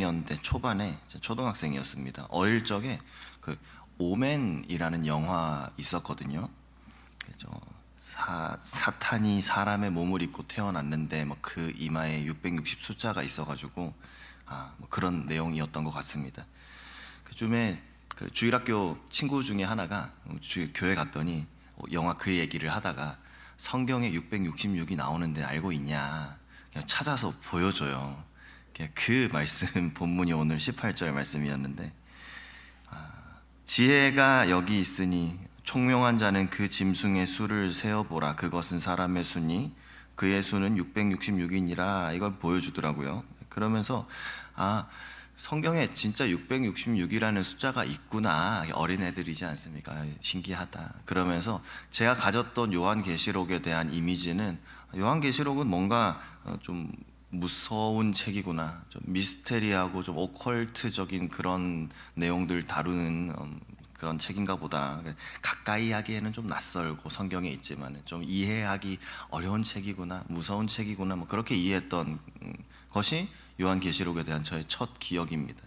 2000년대 초반에 초등학생이었습니다. 어릴 적에 그 오맨이라는 영화 있었거든요. 사탄이 사람의 몸을 입고 태어났는데 뭐 그 이마에 660 숫자가 있어가지고 뭐 그런 내용이었던 것 같습니다. 그쯤에 그 주일학교 친구 중에 하나가 교회 갔더니 영화 그 얘기를 하다가 성경에 666이 나오는데 알고 있냐, 그냥 찾아서 보여줘요. 그 말씀 본문이 오늘 18절 말씀이었는데, 지혜가 여기 있으니 총명한 자는 그 짐승의 수를 세어보라. 그것은 사람의 수니 그의 수는 666이니라. 이걸 보여주더라고요. 그러면서 성경에 진짜 666이라는 숫자가 있구나. 어린애들이지 않습니까? 신기하다. 그러면서 제가 가졌던 요한계시록에 대한 이미지는, 요한계시록은 뭔가 좀 무서운 책이구나, 좀 미스테리하고 좀 오컬트적인 그런 내용들 다루는 그런 책인가 보다. 가까이 하기에는 좀 낯설고 성경에 있지만 좀 이해하기 어려운 책이구나, 무서운 책이구나, 뭐 그렇게 이해했던 것이 요한계시록에 대한 저의 첫 기억입니다.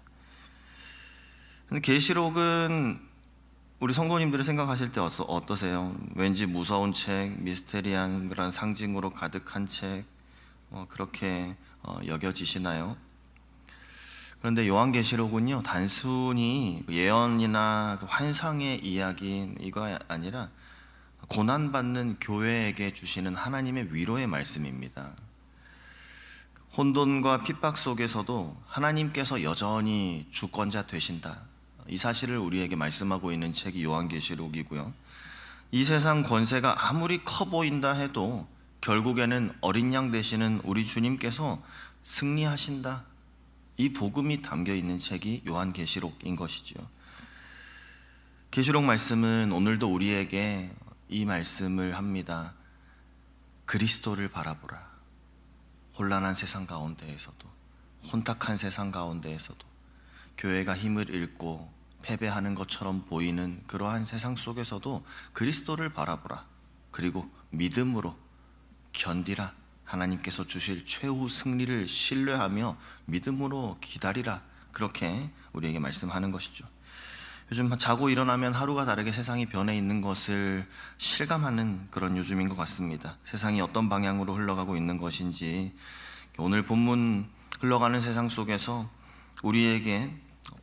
근데 계시록은 우리 성도님들이 생각하실 때 어떠세요? 왠지 무서운 책, 미스테리한 그런 상징으로 가득한 책, 그렇게 여겨지시나요? 그런데 요한계시록은요, 단순히 예언이나 환상의 이야기 이거 아니라 고난받는 교회에게 주시는 하나님의 위로의 말씀입니다. 혼돈과 핍박 속에서도 하나님께서 여전히 주권자 되신다, 이 사실을 우리에게 말씀하고 있는 책이 요한계시록이고요. 이 세상 권세가 아무리 커 보인다 해도 결국에는 어린 양 되시는 우리 주님께서 승리하신다, 이 복음이 담겨 있는 책이 요한계시록인 것이죠. 계시록 말씀은 오늘도 우리에게 이 말씀을 합니다. 그리스도를 바라보라. 혼란한 세상 가운데에서도, 혼탁한 세상 가운데에서도, 교회가 힘을 잃고 패배하는 것처럼 보이는 그러한 세상 속에서도 그리스도를 바라보라. 그리고 믿음으로 견디라. 하나님께서 주실 최후 승리를 신뢰하며 믿음으로 기다리라. 그렇게 우리에게 말씀하는 것이죠. 요즘 자고 일어나면 하루가 다르게 세상이 변해 있는 것을 실감하는 그런 요즘인 것 같습니다. 세상이 어떤 방향으로 흘러가고 있는 것인지, 오늘 본문 흘러가는 세상 속에서 우리에게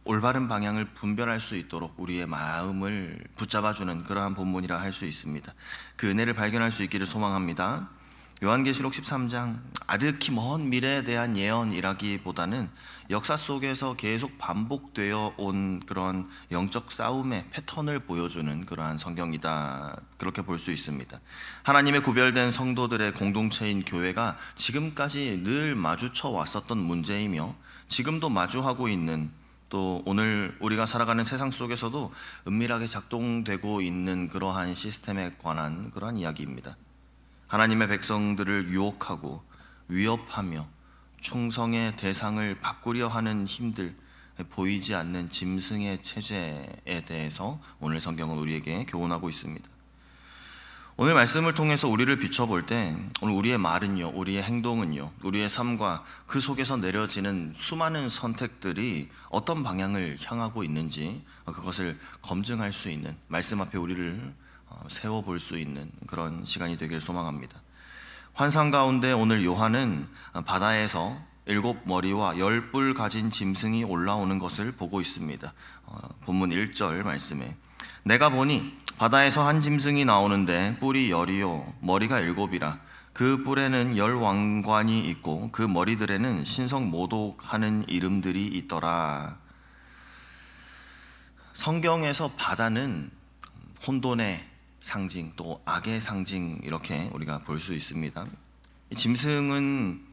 올바른 방향을 분별할 수 있도록 우리의 마음을 붙잡아주는 그러한 본문이라 할 수 있습니다. 그 은혜를 발견할 수 있기를 소망합니다. 요한계시록 13장, 아득히 먼 미래에 대한 예언이라기보다는 역사 속에서 계속 반복되어 온 그런 영적 싸움의 패턴을 보여주는 그러한 성경이다, 그렇게 볼 수 있습니다. 하나님의 구별된 성도들의 공동체인 교회가 지금까지 늘 마주쳐 왔었던 문제이며 지금도 마주하고 있는, 또 오늘 우리가 살아가는 세상 속에서도 은밀하게 작동되고 있는 그러한 시스템에 관한 그러한 이야기입니다. 하나님의 백성들을 유혹하고 위협하며 충성의 대상을 바꾸려 하는 힘들, 보이지 않는 짐승의 체제에 대해서 오늘 성경은 우리에게 교훈하고 있습니다. 오늘 말씀을 통해서 우리를 비춰볼 때 오늘 우리의 말은요, 우리의 행동은요, 우리의 삶과 그 속에서 내려지는 수많은 선택들이 어떤 방향을 향하고 있는지 그것을 검증할 수 있는, 말씀 앞에 우리를 세워볼 수 있는 그런 시간이 되길 소망합니다. 환상 가운데 오늘 요한은 바다에서 7머리와 10뿔 가진 짐승이 올라오는 것을 보고 있습니다. 본문 1절 말씀에, 내가 보니 바다에서 한 짐승이 나오는데 뿔이 10이요 머리가 7이라. 그 뿔에는 10 왕관이 있고 그 머리들에는 신성모독하는 이름들이 있더라. 성경에서 바다는 혼돈의 상징, 또 악의 상징, 이렇게 우리가 볼 수 있습니다. 이 짐승은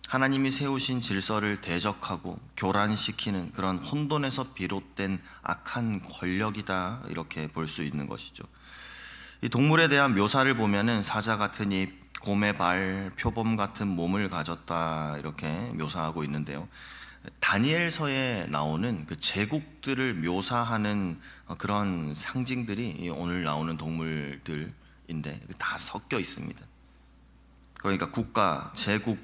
하나님이 세우신 질서를 대적하고 교란시키는 그런 혼돈에서 비롯된 악한 권력이다, 이렇게 볼 수 있는 것이죠. 이 동물에 대한 묘사를 보면은 사자 같은 입, 곰의 발, 표범 같은 몸을 가졌다, 이렇게 묘사하고 있는데요. 다니엘서에 나오는 그 제국들을 묘사하는 그런 상징들이 오늘 나오는 동물들인데 다 섞여 있습니다. 그러니까 국가, 제국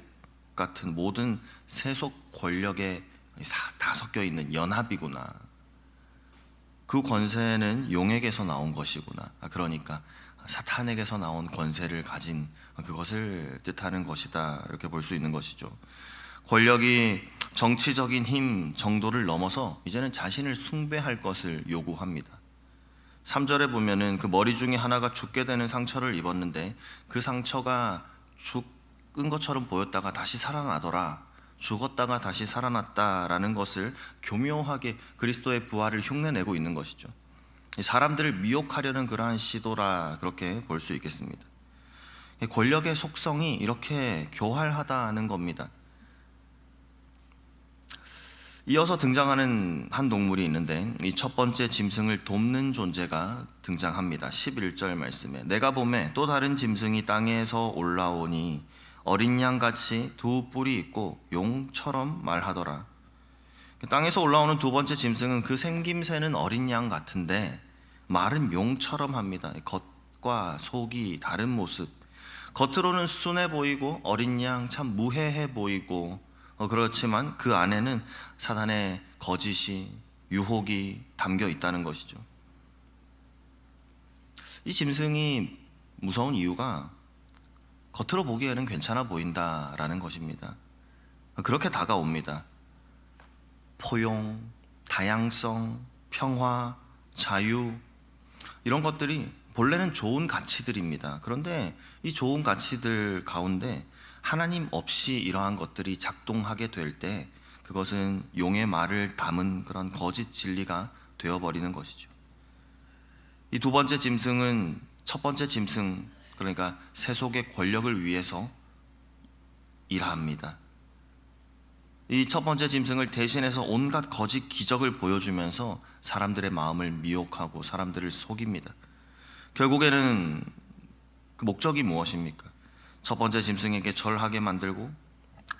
같은 모든 세속 권력의 다 섞여 있는 연합이구나. 그 권세는 용에게서 나온 것이구나. 그러니까 사탄에게서 나온 권세를 가진 그것을 뜻하는 것이다. 이렇게 볼 수 있는 것이죠. 권력이 정치적인 힘 정도를 넘어서 이제는 자신을 숭배할 것을 요구합니다. 3절에 보면은 그 머리 중에 하나가 죽게 되는 상처를 입었는데 그 상처가 죽은 것처럼 보였다가 다시 살아나더라. 죽었다가 다시 살아났다라는 것을 교묘하게 그리스도의 부활을 흉내내고 있는 것이죠. 사람들을 미혹하려는 그러한 시도라 그렇게 볼 수 있겠습니다. 권력의 속성이 이렇게 교활하다는 겁니다. 이어서 등장하는 한 동물이 있는데 이 첫 번째 짐승을 돕는 존재가 등장합니다. 11절 말씀에 내가 보매 또 다른 짐승이 땅에서 올라오니 어린 양같이 두 뿔이 있고 용처럼 말하더라. 땅에서 올라오는 두 번째 짐승은 그 생김새는 어린 양 같은데 말은 용처럼 합니다. 겉과 속이 다른 모습. 겉으로는 순해 보이고 어린 양 참 무해해 보이고 그렇지만 그 안에는 사단의 거짓이 유혹이 담겨 있다는 것이죠. 이 짐승이 무서운 이유가 겉으로 보기에는 괜찮아 보인다라는 것입니다. 그렇게 다가옵니다. 포용, 다양성, 평화, 자유 이런 것들이 본래는 좋은 가치들입니다. 그런데 이 좋은 가치들 가운데 하나님 없이 이러한 것들이 작동하게 될 때 그것은 용의 말을 담은 그런 거짓 진리가 되어버리는 것이죠. 이 두 번째 짐승은 첫 번째 짐승, 그러니까 세속의 권력을 위해서 일합니다. 이 첫 번째 짐승을 대신해서 온갖 거짓 기적을 보여주면서 사람들의 마음을 미혹하고 사람들을 속입니다. 결국에는 그 목적이 무엇입니까? 첫 번째 짐승에게 절하게 만들고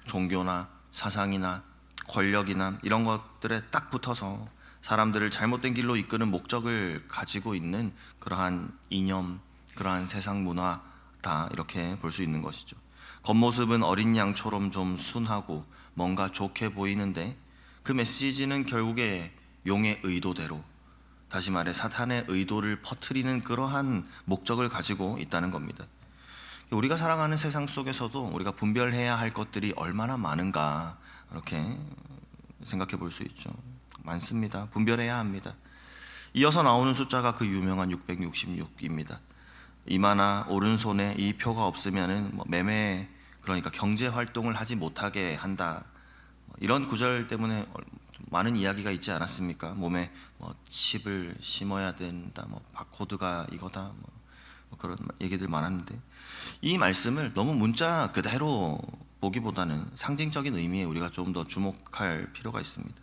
종교나 사상이나 권력이나 이런 것들에 딱 붙어서 사람들을 잘못된 길로 이끄는 목적을 가지고 있는 그러한 이념, 그러한 세상 문화다 이렇게 볼 수 있는 것이죠. 겉모습은 어린 양처럼 좀 순하고 뭔가 좋게 보이는데 그 메시지는 결국에 용의 의도대로, 다시 말해 사탄의 의도를 퍼뜨리는 그러한 목적을 가지고 있다는 겁니다. 우리가 살아가는 세상 속에서도 우리가 분별해야 할 것들이 얼마나 많은가 이렇게 생각해 볼 수 있죠. 많습니다. 분별해야 합니다. 이어서 나오는 숫자가 그 유명한 666입니다. 이마나 오른손에 이 표가 없으면은 매매, 그러니까 경제 활동을 하지 못하게 한다. 이런 구절 때문에 많은 이야기가 있지 않았습니까? 몸에 칩을 심어야 된다, 바코드가 이거다, 그런 얘기들 많았는데 이 말씀을 너무 문자 그대로 보기보다는 상징적인 의미에 우리가 좀 더 주목할 필요가 있습니다.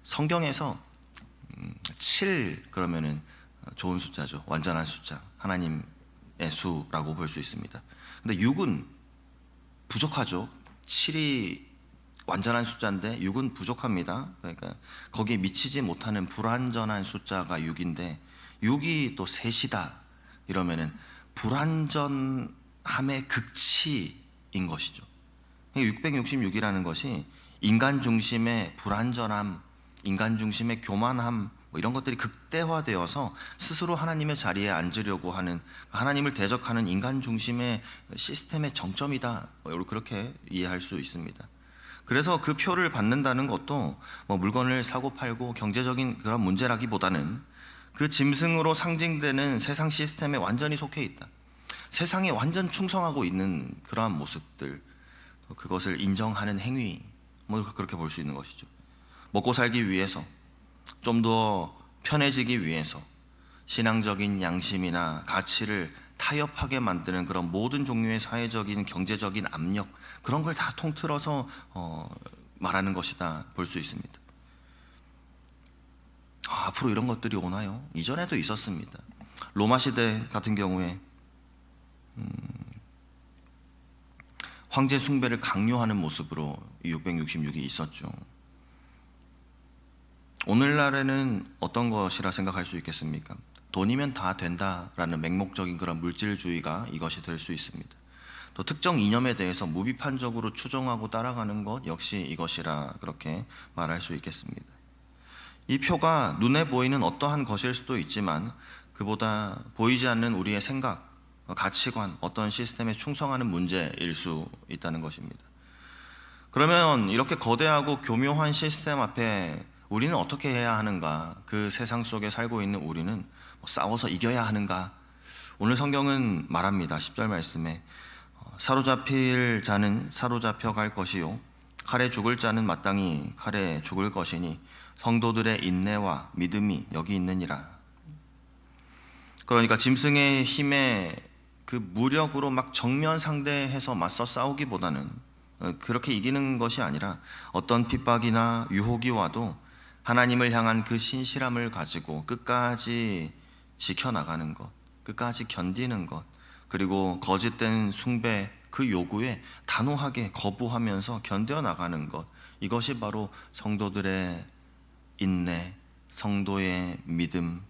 성경에서 7 그러면은 좋은 숫자죠. 완전한 숫자, 하나님의 수라고 볼 수 있습니다. 근데 6은 부족하죠. 7이 완전한 숫자인데 6은 부족합니다. 그러니까 거기에 미치지 못하는 불완전한 숫자가 6인데 6이 또 셋이다 이러면은 불완전함의 극치인 것이죠. 666이라는 것이 인간 중심의 불완전함, 인간 중심의 교만함 이런 것들이 극대화되어서 스스로 하나님의 자리에 앉으려고 하는, 하나님을 대적하는 인간 중심의 시스템의 정점이다, 그렇게 이해할 수 있습니다. 그래서 그 표를 받는다는 것도 물건을 사고 팔고 경제적인 그런 문제라기보다는 그 짐승으로 상징되는 세상 시스템에 완전히 속해 있다, 세상에 완전 충성하고 있는 그러한 모습들, 그것을 인정하는 행위, 그렇게 볼 수 있는 것이죠. 먹고 살기 위해서, 좀 더 편해지기 위해서 신앙적인 양심이나 가치를 타협하게 만드는 그런 모든 종류의 사회적인 경제적인 압력, 그런 걸 다 통틀어서 말하는 것이다 볼 수 있습니다. 앞으로 이런 것들이 오나요? 이전에도 있었습니다. 로마 시대 같은 경우에 황제 숭배를 강요하는 모습으로 666이 있었죠. 오늘날에는 어떤 것이라 생각할 수 있겠습니까? 돈이면 다 된다라는 맹목적인 그런 물질주의가 이것이 될 수 있습니다. 또 특정 이념에 대해서 무비판적으로 추종하고 따라가는 것 역시 이것이라 그렇게 말할 수 있겠습니다. 이 표가 눈에 보이는 어떠한 것일 수도 있지만 그보다 보이지 않는 우리의 생각, 가치관, 어떤 시스템에 충성하는 문제일 수 있다는 것입니다. 그러면 이렇게 거대하고 교묘한 시스템 앞에 우리는 어떻게 해야 하는가? 그 세상 속에 살고 있는 우리는 싸워서 이겨야 하는가? 오늘 성경은 말합니다. 10절 말씀에 사로잡힐 자는 사로잡혀 갈 것이요 칼에 죽을 자는 마땅히 칼에 죽을 것이니 성도들의 인내와 믿음이 여기 있느니라. 그러니까 짐승의 힘에 그 무력으로 막 정면 상대해서 맞서 싸우기보다는 그렇게 이기는 것이 아니라 어떤 핍박이나 유혹이 와도 하나님을 향한 그 신실함을 가지고 끝까지 지켜나가는 것, 끝까지 견디는 것, 그리고 거짓된 숭배 그 요구에 단호하게 거부하면서 견뎌나가는 것, 이것이 바로 성도들의 인내, 성도의 믿음,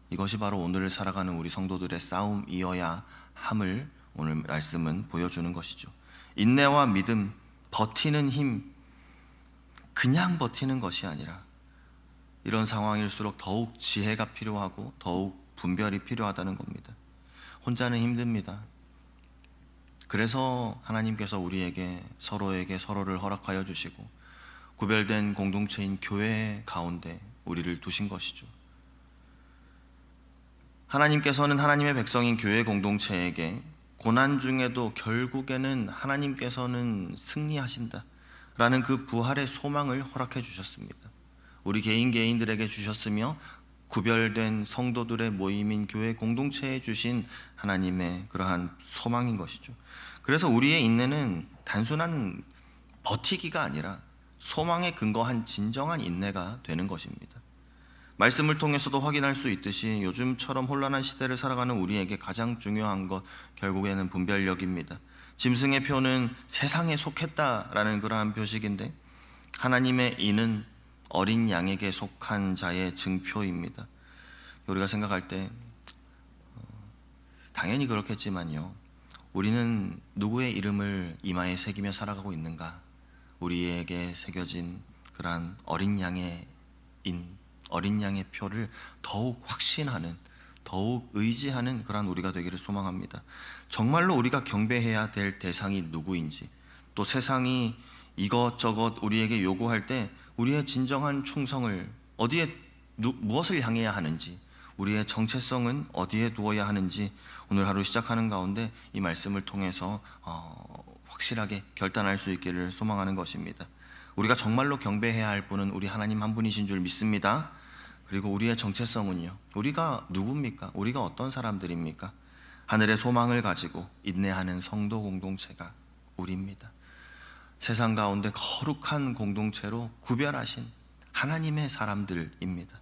이것이 바로 오늘을 살아가는 우리 성도들의 싸움이어야 함을 오늘 말씀은 보여주는 것이죠. 인내와 믿음, 버티는 힘, 그냥 버티는 것이 아니라 이런 상황일수록 더욱 지혜가 필요하고 더욱 분별이 필요하다는 겁니다. 혼자는 힘듭니다. 그래서 하나님께서 우리에게 서로를 허락하여 주시고 구별된 공동체인 교회 가운데 우리를 두신 것이죠. 하나님께서는 하나님의 백성인 교회 공동체에게 고난 중에도 결국에는 하나님께서는 승리하신다 라는 그 부활의 소망을 허락해 주셨습니다. 우리 개인들에게 주셨으며 구별된 성도들의 모임인 교회 공동체에 주신 하나님의 그러한 소망인 것이죠. 그래서 우리의 인내는 단순한 버티기가 아니라 소망에 근거한 진정한 인내가 되는 것입니다. 말씀을 통해서도 확인할 수 있듯이 요즘처럼 혼란한 시대를 살아가는 우리에게 가장 중요한 것 결국에는 분별력입니다. 짐승의 표는 세상에 속했다라는 그러한 표식인데 하나님의 이는 어린 양에게 속한 자의 증표입니다. 우리가 생각할 때 당연히 그렇겠지만요, 우리는 누구의 이름을 이마에 새기며 살아가고 있는가? 우리에게 새겨진 그러한 어린 양의 표를 더욱 확신하는, 더욱 의지하는 그러한 우리가 되기를 소망합니다. 정말로 우리가 경배해야 될 대상이 누구인지, 또 세상이 이것저것 우리에게 요구할 때 우리의 진정한 충성을 무엇을 향해야 하는지, 우리의 정체성은 어디에 두어야 하는지 오늘 하루 시작하는 가운데 이 말씀을 통해서 확실하게 결단할 수 있기를 소망하는 것입니다. 우리가 정말로 경배해야 할 분은 우리 하나님 한 분이신 줄 믿습니다. 그리고 우리의 정체성은요, 우리가 누굽니까? 우리가 어떤 사람들입니까? 하늘의 소망을 가지고 인내하는 성도 공동체가 우리입니다. 세상 가운데 거룩한 공동체로 구별하신 하나님의 사람들입니다.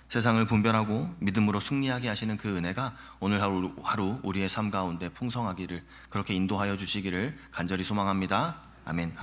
세상을 분별하고 믿음으로 승리하게 하시는 그 은혜가 오늘 하루 우리의 삶 가운데 풍성하기를, 그렇게 인도하여 주시기를 간절히 소망합니다. 아멘.